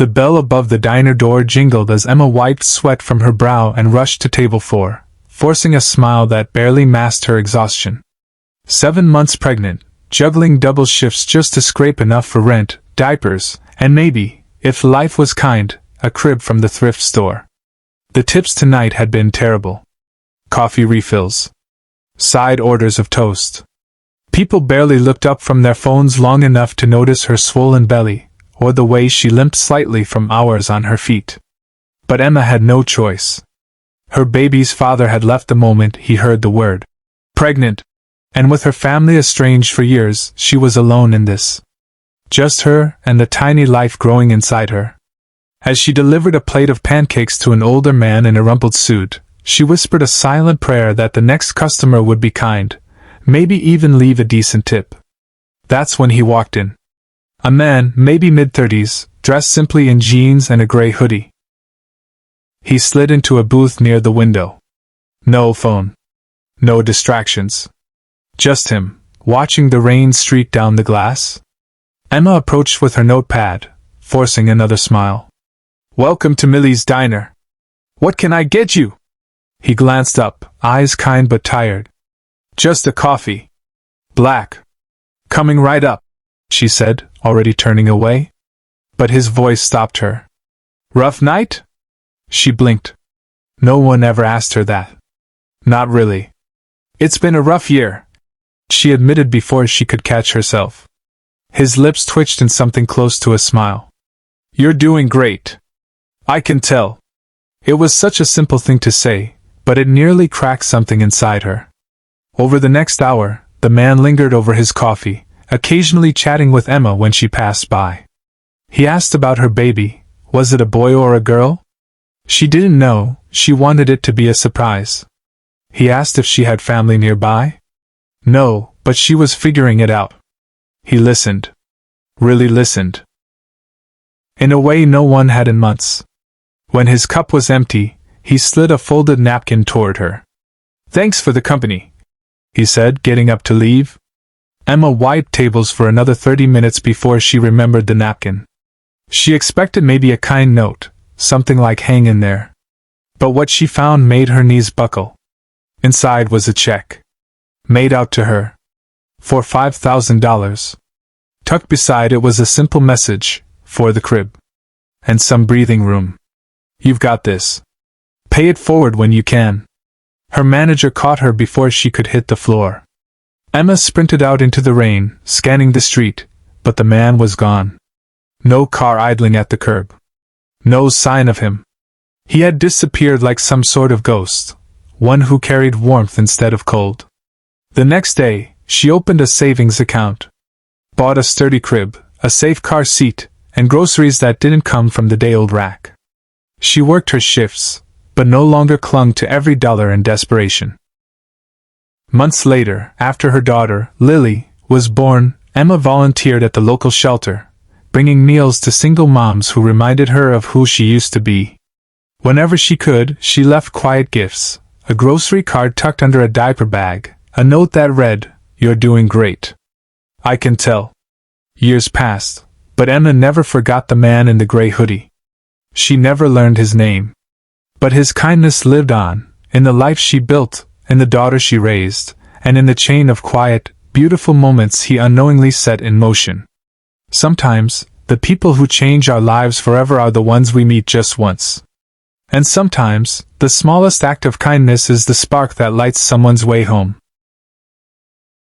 The bell above the diner door jingled as Emma wiped sweat from her brow and rushed to table 4, forcing a smile that barely masked her exhaustion. 7 months pregnant, juggling double shifts just to scrape enough for rent, diapers, and maybe, if life was kind, a crib from the thrift store. The tips tonight had been terrible. Coffee refills. Side orders of toast. People barely looked up from their phones long enough to notice her swollen belly, or the way she limped slightly from hours on her feet. But Emma had no choice. Her baby's father had left the moment he heard the word pregnant, and with her family estranged for years, she was alone in this. Just her and the tiny life growing inside her. As she delivered a plate of pancakes to an older man in a rumpled suit, she whispered a silent prayer that the next customer would be kind, maybe even leave a decent tip. That's when he walked in. A man, maybe mid-30s, dressed simply in jeans and a gray hoodie. He slid into a booth near the window. No phone. No distractions. Just him, watching the rain streak down the glass. Emma approached with her notepad, forcing another smile. "Welcome to Millie's Diner. What can I get you?" He glanced up, eyes kind but tired. "Just a coffee. Black. Coming right up," she said, already turning away. But his voice stopped her. "Rough night?" She blinked. No one ever asked her that. Not really. "It's been a rough year," she admitted before she could catch herself. His lips twitched in something close to a smile. "You're doing great. I can tell." It was such a simple thing to say, but it nearly cracked something inside her. Over the next hour, the man lingered over his coffee, occasionally chatting with Emma when she passed by. He asked about her baby. Was it a boy or a girl? She didn't know, she wanted it to be a surprise. He asked if she had family nearby. No, but she was figuring it out. He listened. Really listened. In a way no one had in months. When his cup was empty, he slid a folded napkin toward her. "Thanks for the company," he said, getting up to leave. Emma wiped tables for another 30 minutes before she remembered the napkin. She expected maybe a kind note, something like "hang in there." But what she found made her knees buckle. Inside was a check. Made out to her. For $5,000. Tucked beside it was a simple message, "For the crib. And some breathing room. You've got this. Pay it forward when you can." Her manager caught her before she could hit the floor. Emma sprinted out into the rain, scanning the street, but the man was gone. No car idling at the curb. No sign of him. He had disappeared like some sort of ghost, one who carried warmth instead of cold. The next day, she opened a savings account. Bought a sturdy crib, a safe car seat, and groceries that didn't come from the day-old rack. She worked her shifts, but no longer clung to every dollar in desperation. Months later, after her daughter, Lily, was born, Emma volunteered at the local shelter, bringing meals to single moms who reminded her of who she used to be. Whenever she could, she left quiet gifts, a grocery card tucked under a diaper bag, a note that read, "You're doing great. I can tell." Years passed, but Emma never forgot the man in the gray hoodie. She never learned his name. But his kindness lived on, in the life she built, in the daughter she raised, and in the chain of quiet, beautiful moments he unknowingly set in motion. Sometimes, the people who change our lives forever are the ones we meet just once. And sometimes, the smallest act of kindness is the spark that lights someone's way home.